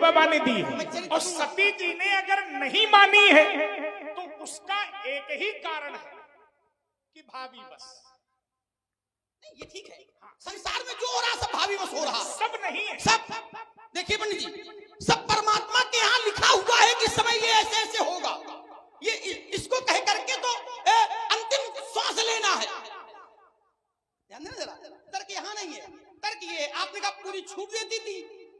बाबा ने दी है। और सती जी ने अगर नहीं मानी है तो उसका एक ही कारण है कि भाभी बस। ये ठीक है, संसार में जो हो रहा सब भाभी बस हो रहा, सब नहीं है। सब देखिए पंडित जी, सब परमात्मा के यहाँ लिखा हुआ है कि समय ये ऐसे ऐसे होगा। ये इसको कह करके तो अंतिम श्वास लेना है। ध्यान देना जरा, तर्क यहाँ नहीं है। तर्क ये, आपने कहा पूरी छूट देती थी,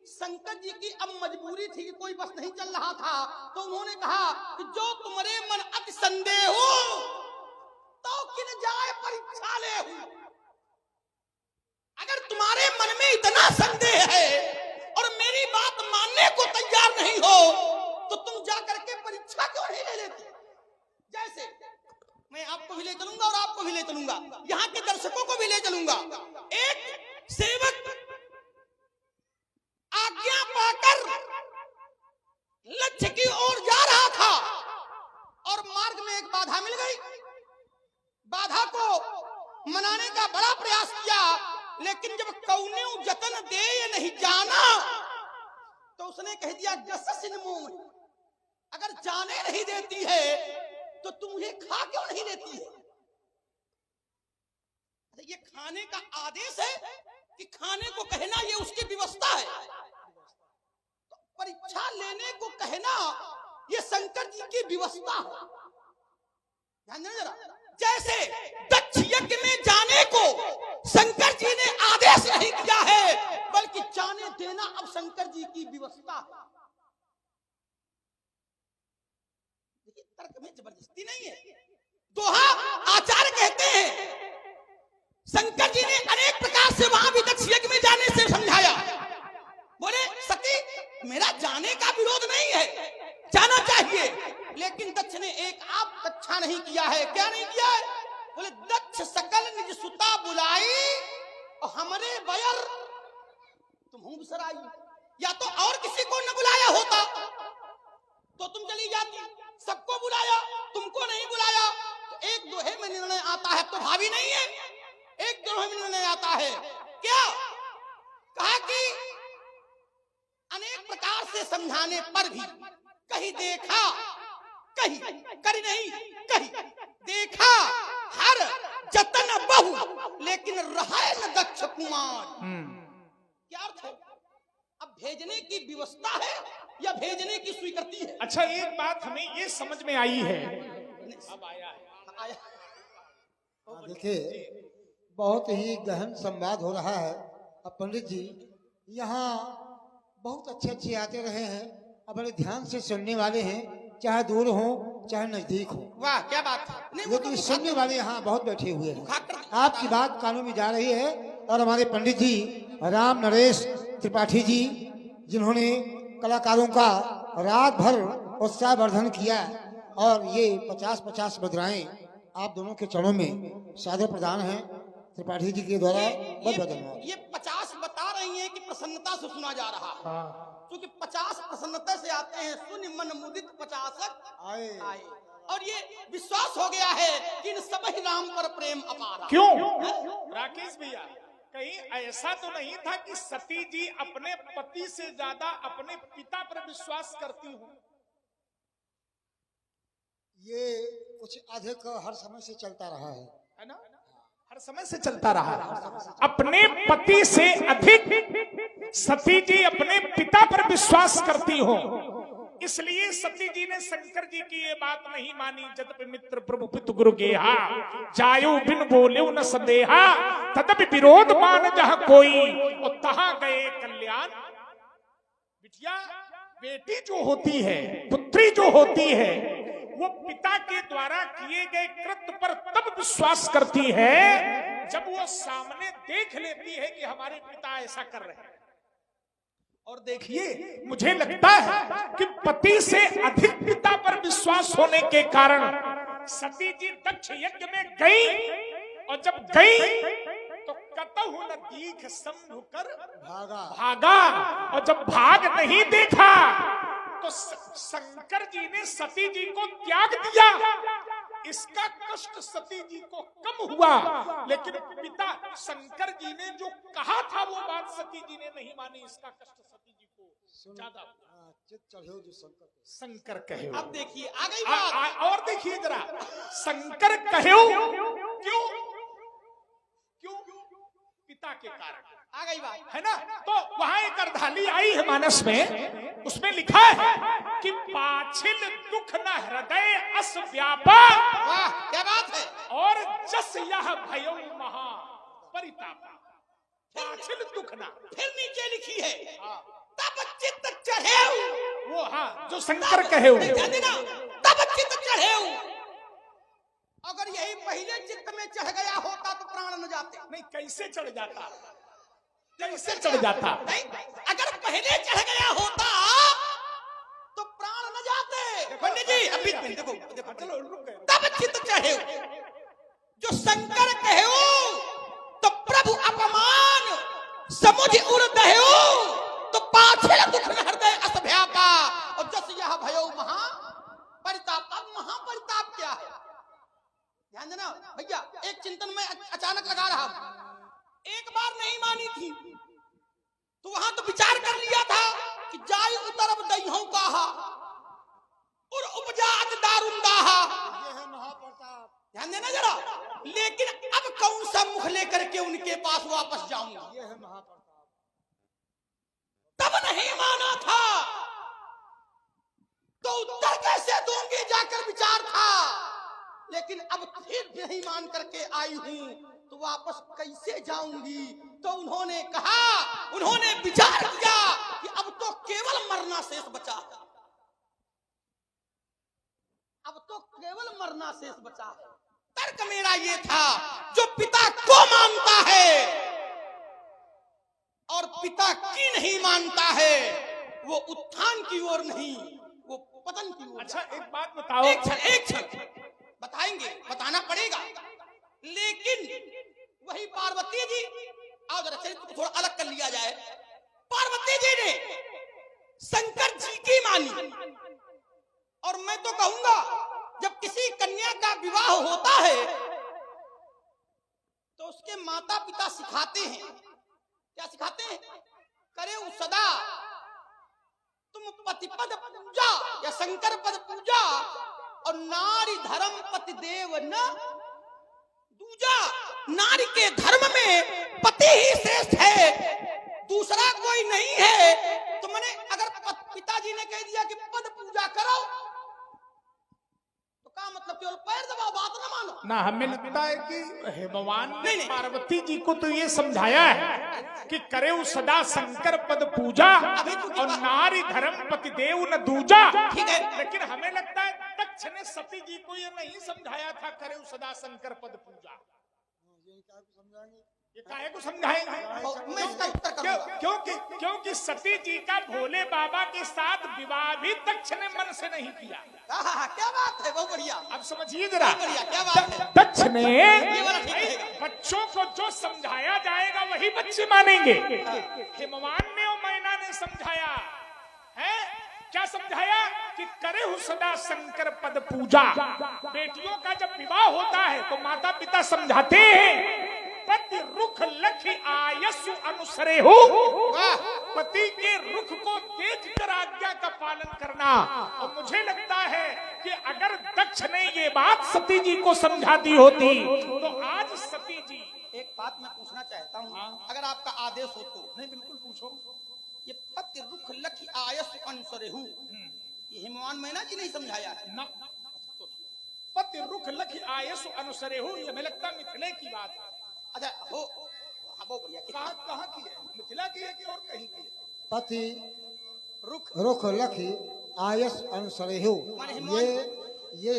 शंकर जी की अब मजबूरी थी, कोई बस नहीं चल रहा था, तो उन्होंने कहा कि जो तुम्हारे मन अति संदेह हो तो किन जाए परीक्षा ले। अगर तुम्हारे मन में इतना संदेह है और मेरी बात मानने को तैयार नहीं हो तो तुम जाकर के परीक्षा क्यों नहीं ले लेती। जैसे मैं आपको भी ले चलूंगा और आपको भी ले चलूंगा, यहाँ के दर्शकों को भी ले चलूंगा। एक सेवक आज्ञा पाकर लक्ष्य की ओर जा रहा था और मार्ग में एक बाधा मिल गई। बाधा को मनाने का बड़ा प्रयास किया, लेकिन जब कौने जतन दे ये नहीं जाना तो उसने कह दिया जससिन मुंह, अगर जाने नहीं देती है तो तुम मुझे खा क्यों नहीं लेती है। ये खाने का आदेश है कि खाने को कहना ये उसकी व्यवस्था है। तो परीक्षा लेने को कहना ये शंकर जी की व्यवस्था है। ध्यान देना जरा, जैसे दक्ष यज्ञ में जाने को शंकर जी ने आदेश नहीं किया है, बल्कि जाने देना अब शंकर जी की व्यवस्था है। देखिए तर्क में जबरदस्ती नहीं है। दोहा आचार्य कहते हैं शंकर जी ने अनेक प्रकार से वहां भी दक्ष यज्ञ में जाने से समझाया। बोले सती मेरा जाने का विरोध नहीं है, जाना चाहिए, लेकिन दक्ष ने एक आप अच्छा नहीं किया है। क्या नहीं किया है? बोले दक्ष सकल निज सुता बुलाई और हमरे बयर तुम सराई। या तो और किसी को न बुलाया होता तो तुम चली जाती, सबको बुलाया तुमको नहीं बुलाया। तो एक दोहे में निर्णय आता है, तो भाभी नहीं है, एक दोहे में निर्णय आता है। क्या कहा कि अनेक प्रकार से समझाने पर भी कहीं देखा कहीं करी नहीं, कहीं देखा हर जतन बहु लेकिन रहा न दक्ष कुमार। क्या अर्थ है? अब भेजने की व्यवस्था है या भेजने की स्वीकृति है? अच्छा एक बात हमें ये समझ में आई है, अब आया है। देखिए बहुत ही गहन संवाद हो रहा है। अब पंडित जी यहाँ बहुत अच्छे अच्छे आते रहे हैं और बड़े ध्यान से सुनने वाले हैं, चाहे दूर हो चाहे नजदीक हो। वाह क्या बात है। लेकिन सुनने वाले यहाँ बहुत बैठे हुए हैं। आपकी बात कानों में जा रही है। और हमारे पंडित जी राम नरेश त्रिपाठी जी, जिन्होंने कलाकारों का रात भर उत्साहवर्धन किया और ये 50-50 मुद्राएं आप दोनों के चरणों में सादर प्रदान है त्रिपाठी जी के द्वारा। बहुत बहुत धन्यवाद। ये 50 बता रही हैं कि प्रसन्नता से सुना जा रहा है, क्योंकि 50 प्रसन्नता से आते हैं, सुन मन मुदित 50 आए। और ये विश्वास हो गया है कि इन सब ही राम पर प्रेम अपार। क्यों राकेश भैया, कहीं ऐसा तो नहीं था कि सती जी अपने पति से ज्यादा अपने पिता पर विश्वास करती हो? ये कुछ अधिक हर समय से चलता रहा है ना? हर समय से चलता रहा है। अपने पति से अधिक सती जी अपने पिता पर विश्वास करती हो, इसलिए सती जी ने शंकर जी की ये बात नहीं मानी। जदपि मित्र प्रभु पितु गुरु गेहा, जायु बिन बोले न संदेहा, तदपि विरोध मान जहाँ कोई, और तहाँ गए कल्याण। बिटिया बेटी जो होती है, पुत्री जो होती है, वो पिता के द्वारा किए गए कृत्य पर तब विश्वास करती है जब वो सामने देख लेती है कि हमारे पिता ऐसा कर रहे हैं। और देखिए मुझे लगता है कि पति से अधिक पिता पर विश्वास होने के कारण सती जी दक्ष यज्ञ में गई, और जब गई तो कतहु न दीख संभु कर भागा। और जब भाग नहीं देखा तो शंकर जी ने सती जी को त्याग दिया। इसका कष्ट सती जी को कम हुआ, लेकिन पिता शंकर जी ने जो कहा था वो बात सती जी ने नहीं मानी। इसका कष्ट सती जी को ज्यादा चित चढ़े जो शंकर शंकर कहे। अब देखिए आ गई बात। और देखिए जरा, शंकर कहे क्यों? क्यों? पिता के कारण आ गई बात है ना। तो वहां एक अर्धाली आई है मानस में, उसमें लिखा है कि पाछिल दुख न हृदय अस व्यापा। वाह क्या बात है। और जस यह भयो महा परितापा। पाछिल दुख ना, फिर नीचे लिखी है तब चित्त चढ़े। वो हाँ जो शंकर कहे ध्यान देना, तब चित्त चढ़े। अगर यही पहले चित्त में चढ़ गया होता तो प्राण न जाते। नहीं, कैसे चढ़ जाता? कैसे चढ़ जाता? नहीं, अगर पहले चढ़ गया होता तो प्राण न जाते। पंडित जी अभी देखो देखो, चलो रुक गए। तब चित्त चढ़े जो शंकर कहे तो प्रभु अपमान समुझ उड़ दहे तो पाछिल दुख हृदय अस व्यापा। और जस यह भयो महा परिताप। अब महापरिताप क्या है? ध्यान देना भैया, एक चिंतन में अचानक लगा रहा हूं। एक बार नहीं मानी थी तो वहां तो विचार कर लिया था कि जाय उतरब दइहौ काहा और उपजा अज दारुंदाहा। ये है महाप्रताप। ध्यान देना जरा। लेकिन अब कौन सा मुख लेकर के उनके पास वापस जाऊंगा? ये है महाप्रताप। तब नहीं माना था तो उत्तर कैसे दूंगी जाकर विचार था। लेकिन अब फिर नहीं मान करके आई हूं तो वापस कैसे जाऊंगी? तो उन्होंने कहा, उन्होंने विचार किया कि अब तो केवल मरना शेष बचा है। अब तो केवल मरना शेष बचा है। तर्क मेरा ये था, जो पिता को मानता है और पिता की नहीं मानता है वो उत्थान की ओर नहीं, वो पतन की ओर। अच्छा एक बात बताओ। एक क्षण बताएंगे, बताना पड़ेगा। लेकिन वही पार्वती जी, आओ जरा चरित्र को थोड़ा अलग कर लिया जाए। पार्वती जी ने शंकर जी की मानी। और मैं तो कहूंगा जब किसी कन्या का विवाह होता है तो उसके माता पिता सिखाते हैं, क्या सिखाते हैं? करे सदा तुम पतिपद पूजा या शंकर पद पूजा और नारी धर्म पति देव न दूजा। नारी के धर्म में पति ही श्रेष्ठ है, दूसरा कोई नहीं है। तो मैंने अगर पिताजी ने कह दिया कि पद पूजा करो तो क्या मतलब केवल पैर दबाओ, बात न मानो? ना, हमें लगता है कि भगवान ने पार्वती जी को तो ये समझाया है कि करे सदा शंकर पद पूजा और नारी धर्म पति देव न दूजा। ठीक है, लेकिन हमें लगता है दक्ष ने सती जी को ये नहीं समझाया था करे सदा शंकर पद पूजा। ये काहे को समझाएंगे? मैं इसका उत्तर करूंगा। क्योंकि सती जी का भोले बाबा के साथ विवाह भी दक्ष ने मन से नहीं किया। क्या बात है, बहुत बढ़िया। अब समझिए जरा, बढ़िया, क्या बात है। दक्ष ने ये वाला ठीक रहेगा। बच्चों को जो समझाया जाएगा वही बच्चे मानेंगे। हिमवान ने और मैना ने समझाया है, क्या समझाया? कि करे सदा शंकर पद पूजा। बेटियों का जब विवाह होता है तो माता पिता समझाते हैं पति रुख लखी आयसु अनुसरे हो। पति के रुख को देखकर आज्ञा का पालन करना। और मुझे लगता है कि अगर दक्ष ने ये बात सती जी को समझा दी होती तो आज सती जी। एक बात मैं पूछना चाहता हूँ, अगर आपका आदेश हो तो। नहीं, बिल्कुल पूछो। ये पति रुख लखी आयसु अनुसरे हो, ये हिमवान मैना जी नहीं समझाया है ना। पति रुख लखी आयसु अनुसरे हो, ये हमें लगता मिथिले की बात है। अच्छा हो, बहुत बढ़िया। कहाँ की है? मिथिला की है कि और कहीं की है? पति रुख रुख लखी आयस अनुसरे हो, ये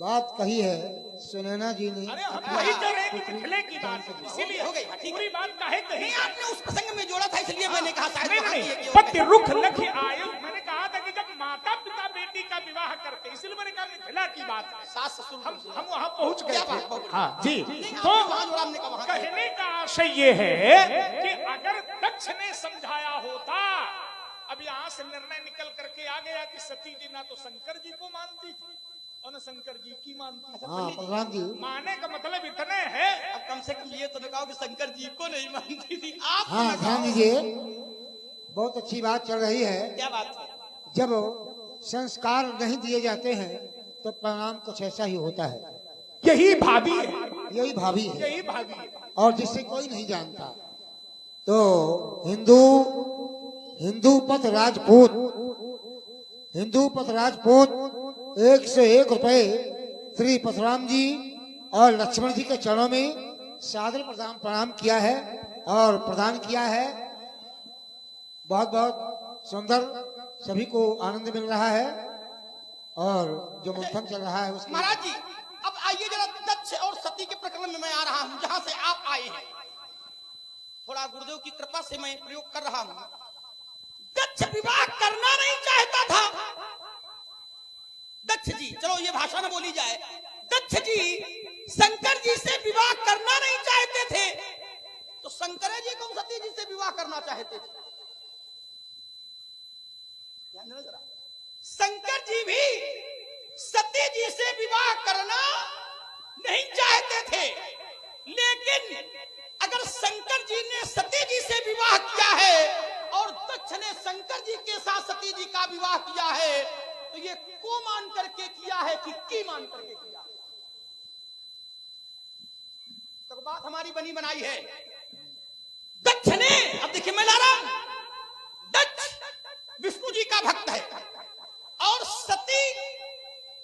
बात कही है सुनैना जी ने। अरे हम वही कह रहे हैं कि मिथिले की बात है, इसीलिए हो गई। ठीक पूरी बात काहे कही? नहीं, आपने उस प्रसंग में जोड़ा था इसलिए मैंने कहा शायद नहीं, वहाँ नहीं, की है कि पति रुख लखी आयु। मैंने कहा था कि जब माता पिता बेटी का विवाह करते, इसलिए मैंने कहा मिथिला की बात है। सास ससुर हम वहाँ पहुँच गए क्या थे। बात, बहुत हाँ जी। तो वहाँ जोड़ा हमने कहा वहाँ कहने का आशय ये है कि अगर दक्ष ने समझाया होता, अब यहाँ से निर्णय निकल करके आ गया कि सती जी ना तो शंकर जी को मानती थी और न शंकर जी की मानती थी। हाँ प्रधान जी, माने का मतलब इतने है। अब कम से कम ये तो दिखाओ कि शंकर जी को नहीं मानती थी आप। हाँ ध्यान दीजिए, बहुत अच्छी बात चल रही है। क्या बात है? जब संस्कार नहीं दिए जाते हैं तो परिणाम कुछ ऐसा ही होता है। यही भाभी है, यही भाभी है यही भाभी है। और जिससे कोई नहीं जानता। तो हिंदू पथ राजपूत 101 रुपए श्री परशुराम जी और लक्ष्मण जी के चरणों में सादर प्रणाम किया है और प्रदान किया है। बहुत बहुत सुंदर, सभी को आनंद मिल रहा है और जो मंथन चल रहा है उसकी। महाराज जी, अब आइए जरा दक्ष और सती के प्रकरण में मैं आ रहा हूं, जहां से आप आए हैं। थोड़ा गुरुदेव की कृपा से मैं प्रयोग कर रहा हूं। दक्ष विवाह करना नहीं चाहता था। दक्ष जी, चलो ये भाषा न बोली जाए, दक्ष जी शंकर जी से विवाह करना नहीं चाहते थे, तो शंकर जी को सती जी से विवाह करना चाहते थे। शंकर जी भी सती जी से विवाह करना नहीं चाहते थे, लेकिन अगर शंकर जी ने सती जी से विवाह किया है और दक्ष ने शंकर जी के साथ सती जी का विवाह किया है, तो ये को मान करके किया है कि की मान करके किया है? तो बात हमारी बनी बनाई है। दक्ष ने, अब देखिए मैं ला रहा हूं, दक्ष विष्णु जी का भक्त है और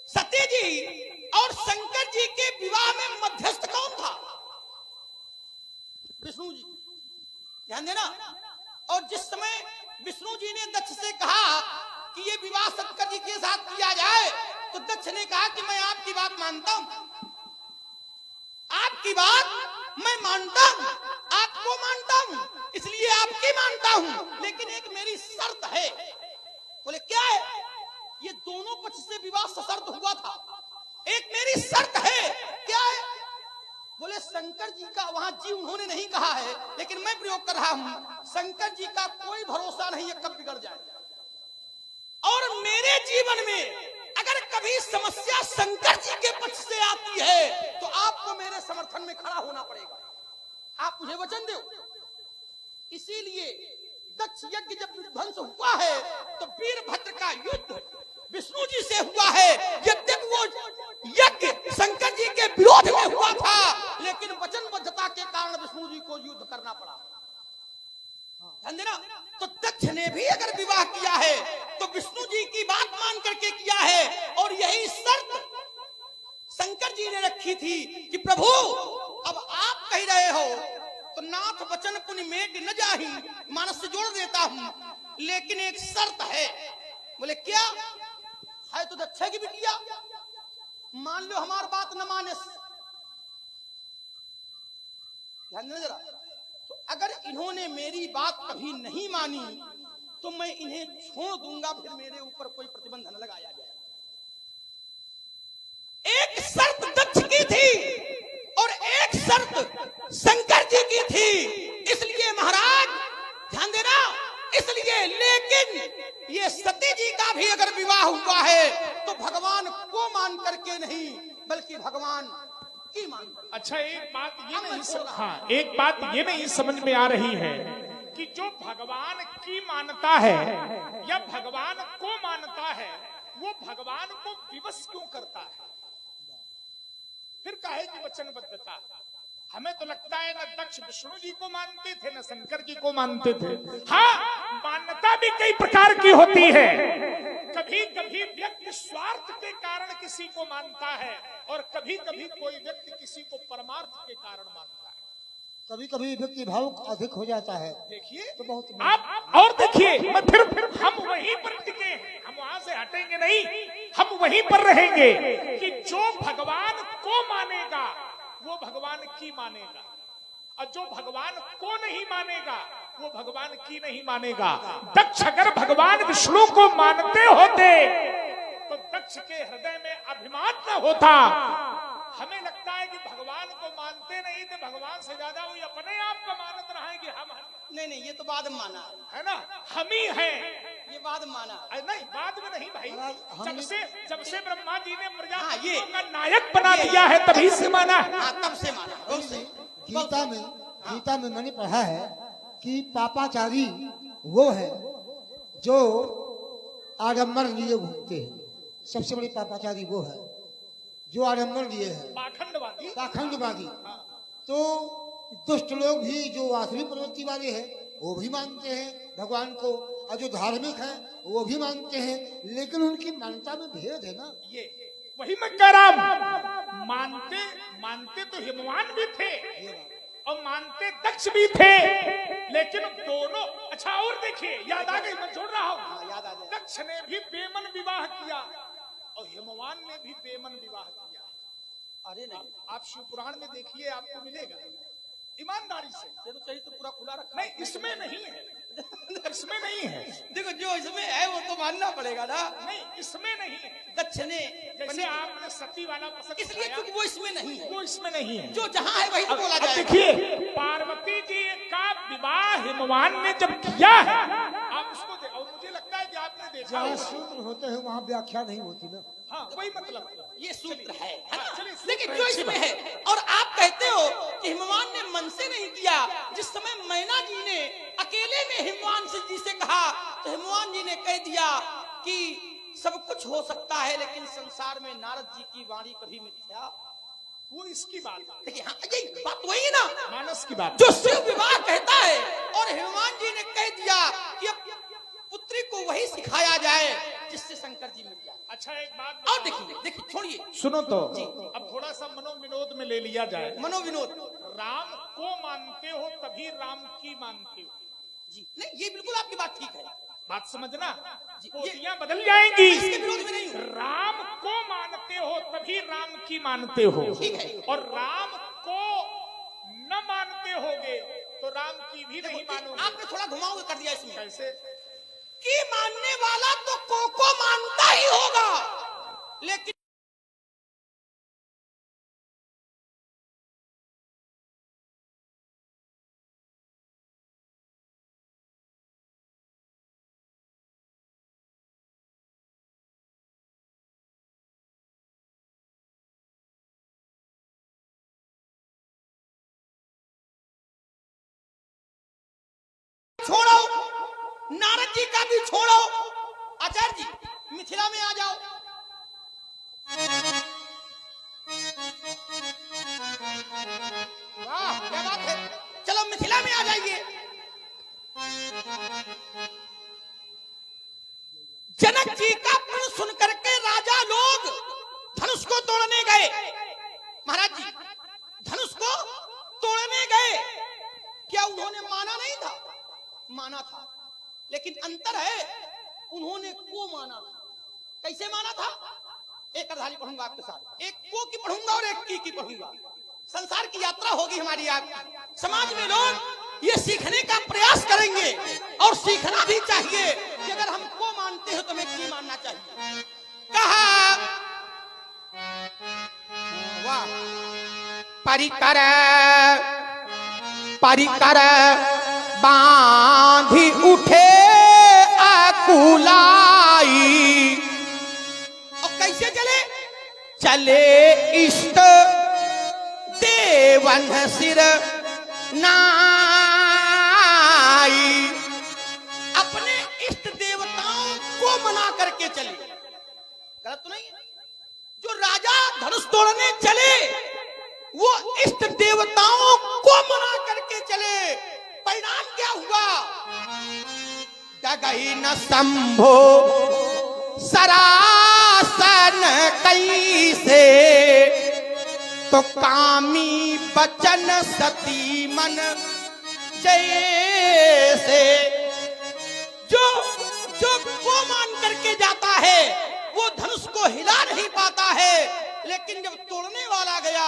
सती जी और शंकर जी के विवाह में मध्यस्थ कौन था? विष्णु जी। ध्यान देना। और जिस समय विष्णु जी ने दक्ष से कहा कि ये विवाह शंकर जी के साथ किया जाए, तो दक्ष ने कहा कि मैं आपकी बात मानता हूं, आपकी बात मैं मानता हूं, आपको मानता हूं, इसलिए आपकी मानता हूं, लेकिन एक मेरी शर्त है। बोले क्या है? ये दोनों पक्ष से विवाह सशर्त हुआ था, एक मेरी शर्त है। क्या है? बोले शंकर जी का, वहां जी उन्होंने नहीं कहा है, लेकिन मैं प्रयोग कर रहा हूं, शंकर जी का कोई भरोसा नहीं है कब बिगड़ जाए, और मेरे जीवन में अगर कभी समस्या शंकर जी के पक्ष से आती है तो आपको मेरे समर्थन में खड़ा होना पड़ेगा, आप मुझे वचन दो। इसीलिए दक्ष यज्ञ जब विध्वंस हुआ है तो वीरभद्र का युद्ध विष्णु जी से हुआ है। यद्यपि वो यज्ञ शंकर जी के विरोध में हुआ था, लेकिन वचनबद्धता के कारण विष्णु जी को युद्ध करना पड़ा। ध्यान देना। तो दक्ष ने भी अगर विवाह किया है तो विष्णु जी की बात मान करके किया है, और यही शर्त शंकर जी ने रखी थी कि प्रभु अब आप कह रहे हो तो नाथ वचन पुनि मेघ न जाहि, मानस से जोड़ देता हूं, लेकिन एक शर्त है। बोले क्या है? तो दक्ष की बिटिया, मान लो हमारी बात न माने, ध्यान देना जरा, तो अगर इन्होंने मेरी बात कभी नहीं मानी तो मैं इन्हें छोड़ दूंगा, फिर मेरे ऊपर कोई प्रतिबंध न लगाया जाए। एक शर्त दक्ष की थी और एक शर्त शंकर जी की थी, इसलिए महाराज ध्यान देना, इसलिए। लेकिन ये सती जी का भी अगर विवाह हुआ है तो भगवान को मान करके नहीं, बल्कि भगवान की मान करके। अच्छा, एक बात ये नहीं, हाँ, एक बात ये नहीं समझ में आ रही है कि जो भगवान की मानता है या भगवान को मानता है, वो भगवान को विवश क्यों करता है? फिर काहे की वचनबद्धता? हमें तो लगता है न दक्ष विष्णु जी को मानते थे, न शंकर जी को मानते थे। हाँ, मान्यता भी कई प्रकार की होती है। कभी कभी व्यक्ति स्वार्थ के कारण किसी को मानता है, और कभी कभी कोई व्यक्ति किसी को परमार्थ के कारण मानता है। कभी कभी व्यक्ति भावुक अधिक हो जाता है। देखिए तो बहुत आप, और देखिए मैं फिर हम वहीं पर टिके हैं, हम वहां से हटेंगे नहीं, हम वहीं पर रहेंगे कि जो भगवान को मानेगा वो भगवान की मानेगा, और जो भगवान को नहीं मानेगा वो भगवान की नहीं मानेगा। दक्ष अगर भगवान विष्णु को मानते होते तो दक्ष के हृदय में अभिमान न होता। हमें लगता है कि भगवान को मानते नहीं थे, भगवान से ज्यादा वो अपने आप को मानत रहा है कि हम नहीं, ये तो बाद में माना है ना, हम ही हैं, ये बाद में माना। नहीं, बाद में नहीं भाई, जब से ब्रह्मा जी ने ये का नायक बना दिया है तभी से माना। तब से माना। गीता में मैंने पढ़ा है कि पापाचारी वो है जो आडंबर लिए घूमते हैं। सबसे बड़ी पापाचारी वो है जो आडंबर लिए है, पाखंडवादी। पाखंडवादी। तो दुष्ट लोग भी जो आसुरी प्रवृत्ति वाले हैं वो भी मानते हैं भगवान को, और जो धार्मिक हैं वो भी मानते हैं, लेकिन उनकी मान्यता में भेद है ना। ये वही मैं कह रहा हूं, मानते तो हिमवान भी थे और मानते दक्ष भी थे, लेकिन दोनों। अच्छा और देखिए, याद आ गई, मैं जोड़ रहा हूं, याद आ गया। दक्ष ने भी बेमन विवाह किया और हिमवान ने भी बेमन विवाह किया। अरे नहीं, आप शिव पुराण में देखिए, आपको मिलेगा ईमानदारी से। ये तो सही तो पूरा खुला रखा। नहीं, इसमें नहीं है, इसमें नहीं है। देखो जो इसमें है वो तो मानना पड़ेगा ना। नहीं, इसमें नहीं है। दक्ष ने जैसे आपने सती वाला पसंद इसलिए किया, क्योंकि वो इसमें नहीं है, वो इसमें नहीं है। जो जहां है वही तो बोला अब जाएगा। देखिए, पार्वती जी का विवाह हिमवान ने जब किया है, आप उसको और मुझे लगता है कि आपने देखा जहाँ होगा। सूत्र होते हैं वहाँ व्याख्या नहीं होती ना। हाँ, वही मतलब। ये सूत्र है हाँ, ना? चलिए, सूत्र लेकिन है, जो अच्छी इसमें बात। है, और आप कहते हो कि हिमवान ने मन से नहीं किया। जिस समय मैना जी ने अकेले में हिमवान जी से कहा तो हिमवान जी ने कह दिया कि सब कुछ हो सकता है, लेकिन संसार में नारद जी की वाणी कभी मिथ्या। वो इसकी बात है, देखिए हाँ, ये बात वही है ना मानस की बात। जो शिव विवाह कहता है, और हिमवान जी ने कह दिया कि अब पुत्री को वही सिखाया जाए जिससे शंकर जी मिल जाए। अच्छा एक बात और देखिए छोड़िए, सुनो तो, जी। अब थोड़ा सा मनोविनोद में ले लिया जाए। मनोविनोद। राम को मानते हो तभी राम की मानते हो। जी नहीं, ये बिल्कुल आपकी बात ठीक है। बात समझना, जी, पोतियां बदल जाएंगी। मैं इसके विरोध में नहीं हूं। राम को मानते हो तभी राम की मानते हो, ठीक है। और राम को न मानते होगे तो राम की भी नहीं मानोगे। आपने थोड़ा घुमाव कर दिया इसमें कैसे? कि मानने वाला तो को मानता ही होगा, लेकिन छोड़ो, नारद जी का भी छोड़ो। आचार्य जी मिथिला में आ जाओ। वाह क्या बात है, चलो मिथिला में आ जाइए। जनक जी का प्रण सुन करके राजा लोग धनुष को तोड़ने गए। महाराज जी धनुष को तोड़ने गए, क्या उन्होंने माना नहीं था? माना था, लेकिन अंतर है, उन्होंने को माना था। कैसे माना था? एक अर्धाली पढ़ूंगा आपके साथ, एक को की पढ़ूंगा और एक की पढ़ूंगा। संसार की यात्रा होगी हमारी आपकी। समाज में लोग ये सीखने का प्रयास करेंगे, और सीखना भी चाहिए कि अगर हम को मानते हो तो हमें की मानना चाहिए। कहा वाह, परिकर परिकर बांधी उठे अकुलाई। और कैसे चले? चले इष्ट देवन सिर नाई। अपने इष्ट देवताओं को मना करके चले। गलत तो नहीं है? जो राजा धनुष तोड़ने चले वो इष्ट देवताओं को मना करके चले। परिणाम क्या हुआ? डगई न संभो सरासन कैसे, तो कामी बचन सती मन जैसे। जो को मान करके जाता है वो धनुष को हिला नहीं पाता है, लेकिन जब तोड़ने वाला गया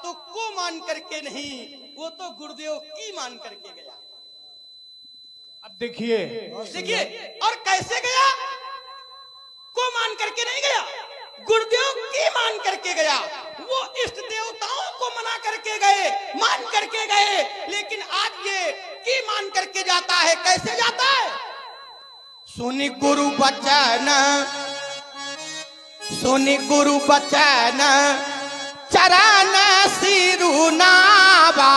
तो को मान करके नहीं, वो तो गुरुदेव की मान करके गया। अब देखिए, और कैसे गया? को मान करके नहीं गया, गुरुदेव की मान करके गया। वो इष्ट देवताओं को मना करके गए, मान करके गए, लेकिन आज ये की मान करके जाता है। कैसे जाता है? सुनि गुरु बचन, सुनि गुरु बचन चरण सिरु नावा।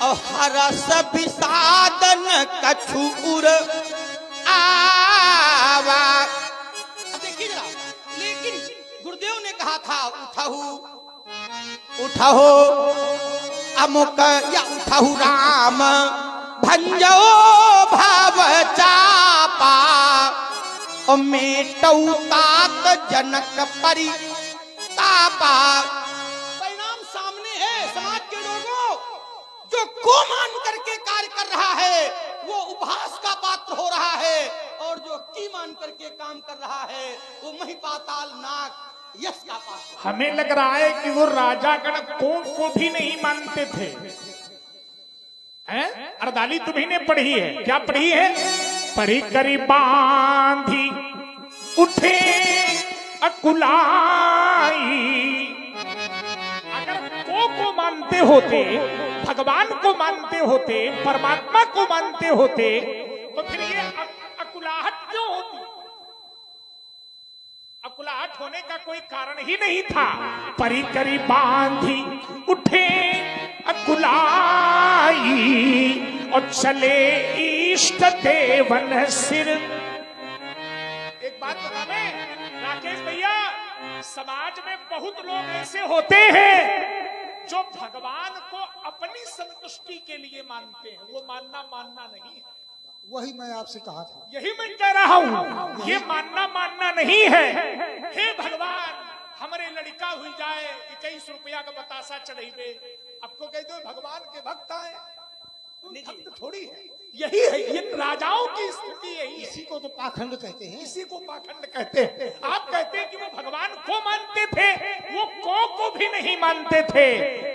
और हरस विषादन कछुर आवा। अब देखिए जरा, लेकिन गुरुदेव ने कहा था उठहु उठहो अमुक या उठहु राम भंजो भाव चापा और मेटऊ तात जनक परि तापा। परिणाम सामने है। समाज के लोगों, जो को मान करके कार्य कर रहा है वो उपहास का पात्र हो रहा है, और जो की मान करके काम कर रहा है वो मही पाताल नाक यश का पात्र। हमें लग रहा है कि वो राजा गण को भी नहीं मानते थे। हैं? अर्दाली तुम्ही ने पढ़ी है, क्या पढ़ी है? परिकरी बांधी उठे अकुलाई। अगर को मानते होते, भगवान को मानते होते, परमात्मा को मानते होते, तो फिर ये अकुलाहट क्यों होती? अकुलाहट होने का कोई कारण ही नहीं था। परिकरी बांधी उठे अकुलाई और चले इष्ट देवन सिर। एक बात बता मैं राकेश भैया, समाज में बहुत लोग ऐसे होते हैं जो भगवान को अपनी संतुष्टि के लिए मानते हैं। वो मानना नहीं है। वही मैं आपसे कहा था, यही मैं कह रहा हूँ, ये मानना नहीं है। हे भगवान, हमारे लड़का हुई जाए 21 रुपया का बतासा चढ़ेबे, आपको कह दो भगवान के भक्त आए, भक्त थोड़ी है। यही है, ये राजाओं की स्थिति यही है। इसी को तो पाखंड कहते हैं। इसी को पाखंड कहते हैं। आप कहते हैं कि वो भगवान को मानते थे, वो को भी नहीं मानते थे।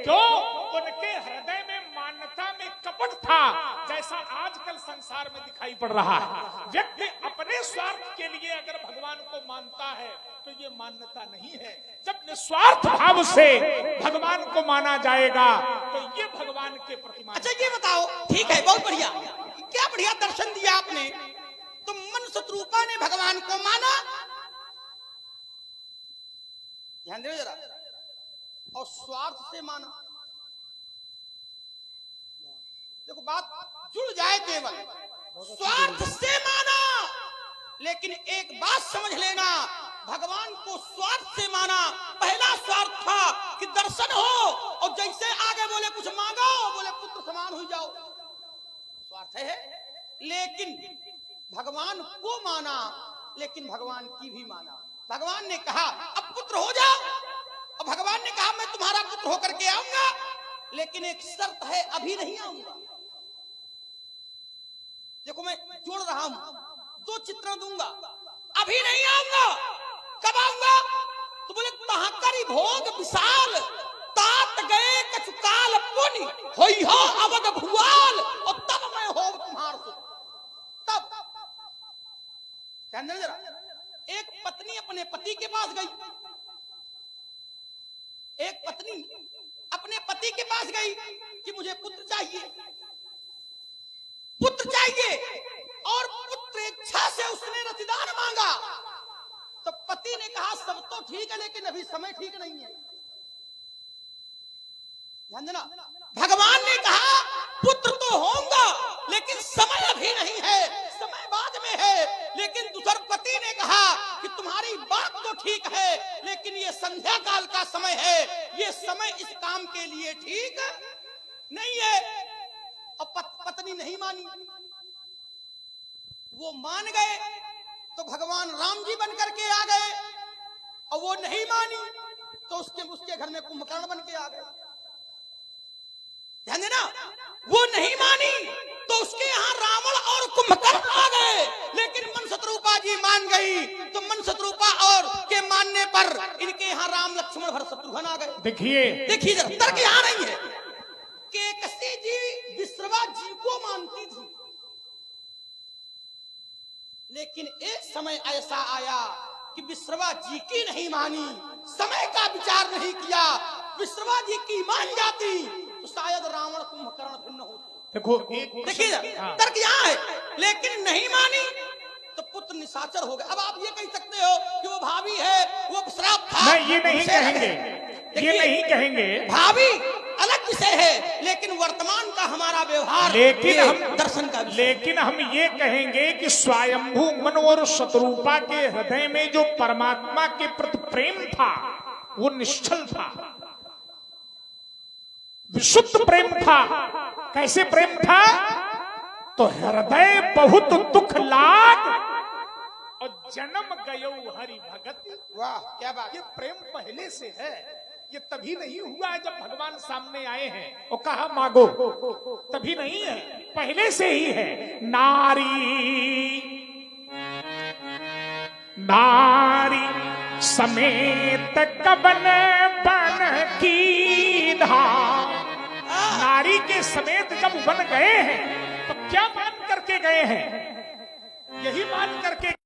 क्यों? उनके हृदय में मान्यता में कपट था, जैसा आजकल संसार में दिखाई पड़ रहा है। व्यक्ति अपने स्वार्थ के लिए अगर भगवान को मानता है तो ये मान्यता नहीं है। जब निस्वार्थ भाव से भगवान को माना जाएगा तो ये भगवान के प्रति। अच्छा ये बताओ, ठीक है, बहुत बढ़िया, क्या बढ़िया दर्शन दिया आपने। तो मन शत्रुपा ने भगवान को माना, ध्यान दे जरा, और स्वार्थ से माना। देखो बात जुड़ जाए, केवल स्वार्थ से माना। लेकिन एक बात समझ लेना, भगवान को स्वार्थ से माना। पहला स्वार्थ था कि दर्शन हो, और जैसे आगे बोले कुछ मांगो, बोले पुत्र समान हो जाओ, स्वार्थ है। लेकिन भगवान को माना, लेकिन भगवान की भी माना। भगवान ने कहा अब पुत्र हो जाओ, और भगवान ने कहा मैं तुम्हारा पुत्र होकर के आऊंगा, लेकिन एक शर्त है, अभी नहीं आऊंगा। देखो मैं जोड़ रहा हूं, दो चित्रण दूंगा, अभी नहीं आऊंगा। कब आऊंगा? तो बोले तहाकरी भोग विशाल, तात गए कचुकाल पुनि होई हो अवध भुआल, और तब मैं हो तुम्हार सुख। तब ध्यान जरा, एक पत्नी अपने पति के पास गई, एक पत्नी अपने पति के पास गई कि मुझे पुत्र चाहिए, पुत्र चाहिए, और पुत्र इच्छा से उसने रतिदान मांगा। तो पति ने कहा सब तो ठीक है, लेकिन अभी समय ठीक नहीं है। ध्यान देना, भगवान ने कहा पुत्र तो होगा, लेकिन समय अभी नहीं है, समय बाद में है। लेकिन दूसर पति ने कहा कि तुम्हारी बात तो ठीक है, लेकिन ये संध्या काल का समय है, ये समय इस काम के लिए ठीक नहीं है। और पत्नी नहीं मानी, वो मान गए तो भगवान राम जी बन करके आ गए, और वो नहीं मानी तो उसके घर में कुंभकर्ण बन के आ गए। ध्यान देना, वो नहीं मानी तो उसके यहाँ रावण और कुंभकर्ण आ गए। लेकिन मन शत्रुपा जी मान गई, तो मन शत्रुपा और के मानने पर इनके यहाँ राम लक्ष्मण भरत शत्रुघ्न आ गए। देखिए जरा, तर्क यहाँ नहीं है। केकसी जी विश्रवा जी को मानती थी, लेकिन एक समय ऐसा आया कि विश्रवा जी की नहीं मानी, समय का विचार नहीं किया। विश्रवा जी की मान जाती तो शायद रावण कुंभकर्ण भिन्न होते। देखो देखिए तर्क यहाँ है, लेकिन नहीं मानी तो पुत्र निशाचर हो गए। अब आप ये कह सकते हो कि वो भाभी है, वो श्राप था। नहीं, ये नहीं कहेंगे, ये नहीं कहेंगे। भाभी अलग विषय है, लेकिन वर्तमान का हमारा व्यवहार लेकिन ये हम दर्शन का विषय। लेकिन हम ये कहेंगे कि स्वयंभू मन और शत्रुपा के हृदय में जो परमात्मा के प्रति प्रेम था वो निश्चल था, विशुद्ध प्रेम था। कैसे प्रेम था? तो हृदय बहुत दुख लाग और जन्म गयो हरि भगत। वाह क्या बात। ये प्रेम पहले से है, ये तभी नहीं हुआ है जब भगवान सामने आए हैं और कहा मांगो, तभी नहीं है, पहले से ही है। नारी समेत कबन बन की धाम। नारी के समेत जब बन गए हैं तो क्या मान करके गए हैं? यही मान करके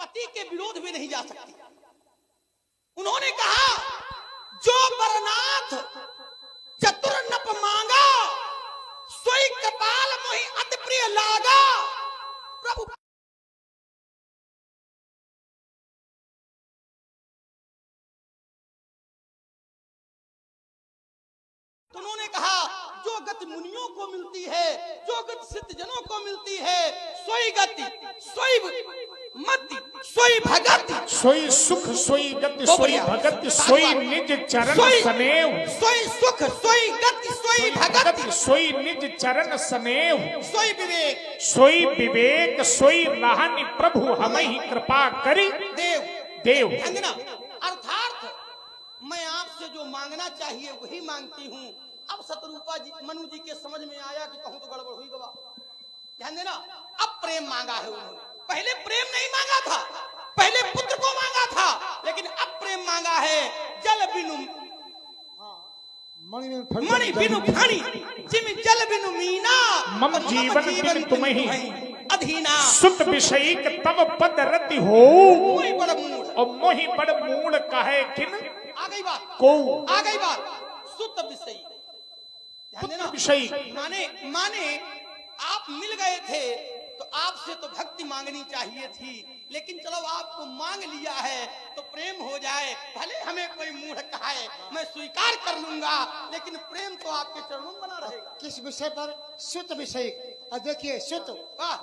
पति के विरोध में नहीं जा सकती। उन्होंने कहा जो बरनाथ चतुर नप मांगा सोई कपाल मोहि अति प्रिय लागा। प्रभु उन्होंने कहा जो गति मुनियों को मिलती है, जो गति सिद्ध जनों को मिलती है, सोई गति सोई मति सोई भगति सोई सुख सोई गति सोई भगति सोई निज चरण सनेव। सोई सुख सोई गति सोई भगति सोई निज चरण सनेव। सोई विवेक सोई विवेक सोई रहनि प्रभु हमहि कृपा करी देव देव। अर्थात मैं आपसे जो मांगना चाहिए वही मांगती हूँ। अब शतरूपा जी मनु जी के समझ में आया कि कहूँ तो गड़बड़ हुई गवा। ध्यान देना, अब प्रेम मांगा है उन्होंने। पहले प्रेम नहीं मांगा था, पहले पुत्र को मांगा था, लेकिन अब प्रेम मांगा है। जल बिनु मणि बिनु फणी जिम जल बिनु मीना मम जीवन बिन तुम्हि अधीना। सुत विषयिक तब पद रति हो मोहि बड़ मूढ़ और मोहि बड़ मूढ़ कहे किन। आ गई बात, को आ गई बात। सुत विषयी ध्यान देना, विषयी माने आप मिल गए थे तो आपसे तो भक्ति मांगनी चाहिए थी, लेकिन चलो आपको मांग लिया है तो प्रेम हो जाए। भले हमें कोई मूढ़ कहे मैं स्वीकार कर लूंगा, लेकिन प्रेम तो आपके चरणों में बना रहेगा। किस विषय पर? सुत विषय। और देखिए सुत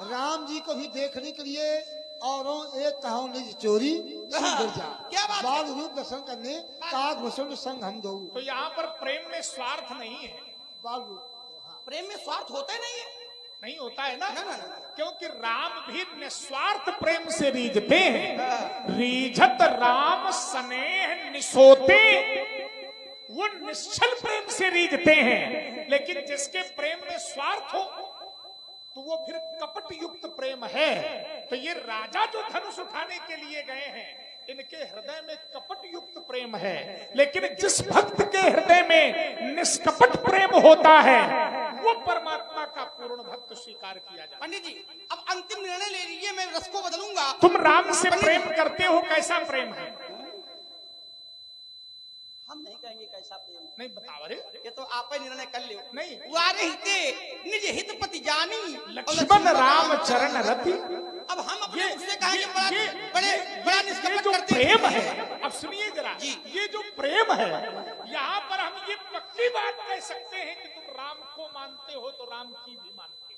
राम जी को भी देखने के लिए औरों एक कहो निज चोरी क्या बात बाल रूप दर्शन करने काग वसुंड संग हम दो। तो यहाँ पर प्रेम में स्वार्थ नहीं है। बाल रूप प्रेम में स्वार्थ होता नहीं है, नहीं होता है ना, ना। क्योंकि राम भी निस्वार्थ प्रेम से रीझते हैं। रीझत राम स्नेह निसोते, वो निश्चल प्रेम से रीझते हैं। लेकिन जिसके प्रेम में स्वार्थ हो तो वो फिर कपट युक्त प्रेम है। तो ये राजा जो धनुष उठाने के लिए गए हैं, इनके हृदय में कपट युक्त प्रेम है। लेकिन जिस भक्त के हृदय में निष्कपट प्रेम होता है वो परमात्मा का पूर्ण भक्त स्वीकार किया जाए। पंडित जी अब अंतिम निर्णय ले लीजिए, मैं रस को बदलूंगा। तुम राम से प्रेम करते हो, कैसा प्रेम है? हम नहीं कहेंगे कैसा प्रेम है। नहीं बताओ रे, ये तो आप ही निर्णय कर लो। नहीं वारे हिते निज हित पति जानी लक्ष्मण राम चरण रति। अब हम अपने उससे कहेंगे बड़ा निष्कपट जो करते प्रेम है, अब सुनिए जरा जी। ये जो प्रेम है, यहाँ पर हम ये पक्की बात कह सकते हैं कि तुम राम को मानते हो तो राम की भी मानते हो।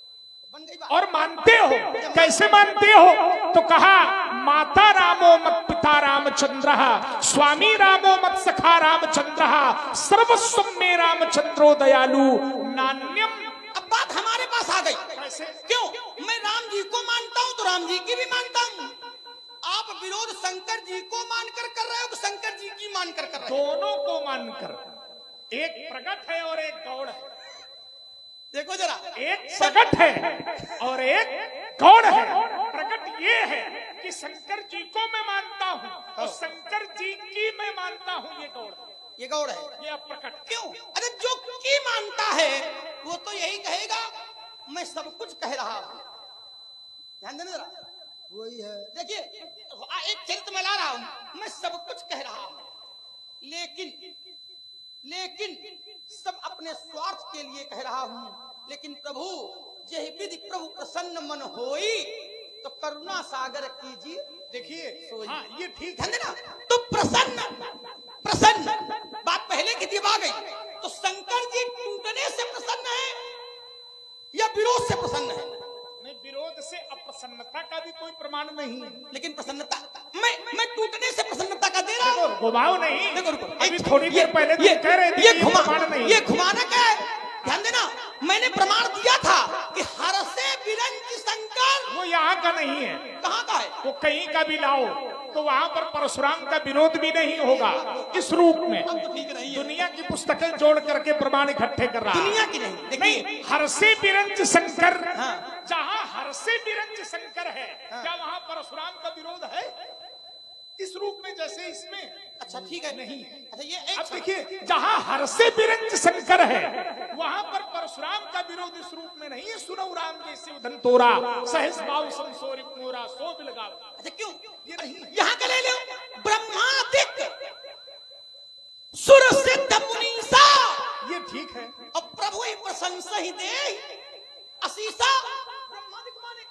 बन गई बात। और मानते हो, कैसे मानते हो? तो कहा माता रामो मत पिता रामचंद्र, स्वामी रामो मत सखा रामचंद्र, सर्वस्व में रामचंद्रो दयालु नान्यम। अब बात हमारे पास आ गई। कैसे? क्यों? मैं राम जी को मानता हूँ तो राम जी की भी मानता हूँ। आप विरोध शंकर जी को मानकर कर रहे हो, शंकर जी की मानकर कर रहे हो। दोनों को मानकर, एक प्रगट है और एक गौड़ है। देखो जरा, एक प्रगट है और एक गौड़ है। प्रगट ये है कि शंकर जी को मैं मानता हूँ और शंकर जी की मैं मानता हूँ, ये गौड़ है। ये गौड़ है, ये प्रकट। क्यों? अरे जो की मानता है वो तो यही कहेगा मैं सब कुछ कह रहा हूँ। ध्यान देना जरा, वही है। देखिए एक चरित्र में ला रहा हूँ, मैं सब कुछ कह रहा हूँ, लेकिन सब अपने स्वार्थ के लिए कह रहा हूँ। लेकिन प्रभु जय विधि प्रभु प्रसन्न मन होई तो करुणा सागर कीजिए। देखिए हाँ ये ठीक है ना, तो प्रसन्न बात पहले की थी आ गई। तो शंकर जी टूटने से प्रसन्न है या विरोध से प्रसन्न है? नहीं, विरोध से अप्रसन्नता का भी कोई प्रमाण नहीं है। लेकिन प्रसन्नता मैं टूटने से प्रसन्नता का दे रहा हूँ। घुमाओ नहीं, देखो अभी थोड़ी देर पहले तुम कह रहे थे ये प्रमाण नहीं। ये घुमाना क्या है? ध्यान देना, मैंने प्रमाण दिया था कि हर से विरंज शंकर। वो यहाँ का नहीं है। कहाँ का है? वो कहीं का भी लाओ तो वहाँ पर परशुराम का विरोध भी नहीं होगा इस रूप में। तो ठीक नहीं है। दुनिया की पुस्तकें जोड़ करके प्रमाण इकट्ठे कर रहा है। दुनिया की नहीं, देखिए हर्षे विरंज शंकर, हाँ। जहाँ हर्षे विरंज शंकर है, क्या वहाँ परशुराम का विरोध है इस रूप में जैसे इसमें? अच्छा ठीक है, नहीं। अच्छा ये अब देखिए, जहाँ हर्षे विरंज शंकर है वहाँ पर परशुराम का विरोध इस रूप में नहीं है। सुनो राम जैसे उधन तोरा सहस भाव संसोरी मोरा सो बिलगाव। अच्छा क्यों? ये नहीं। यहाँ का ले लो, ब्रह्मादिक सुर सिद्ध मुनीसा, ये ठीक है। अब प्रभु ही प्रशंसा ही दे असीसा। ब्रह्मादिक माने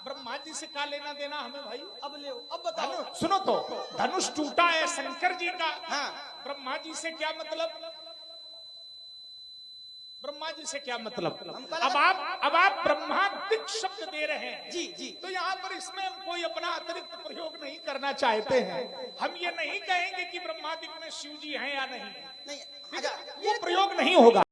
ब्रह्मा जी से क्या लेना देना हमें भाई? अब ले, अब बताओ। सुनो तो, धनुष टूटा है शंकर जी का, हाँ। ब्रह्मा जी से क्या मतलब? ब्रह्मा जी से क्या मतलब? अब आप ब्रह्मादिक शब्द दे रहे हैं जी जी। तो यहाँ पर इसमें हम कोई अपना अतिरिक्त प्रयोग नहीं करना चाहते हैं। हम ये नहीं कहेंगे कि ब्रह्मादिक में शिव जी हैं या नहीं, नहीं, अच्छा वो प्रयोग नहीं होगा।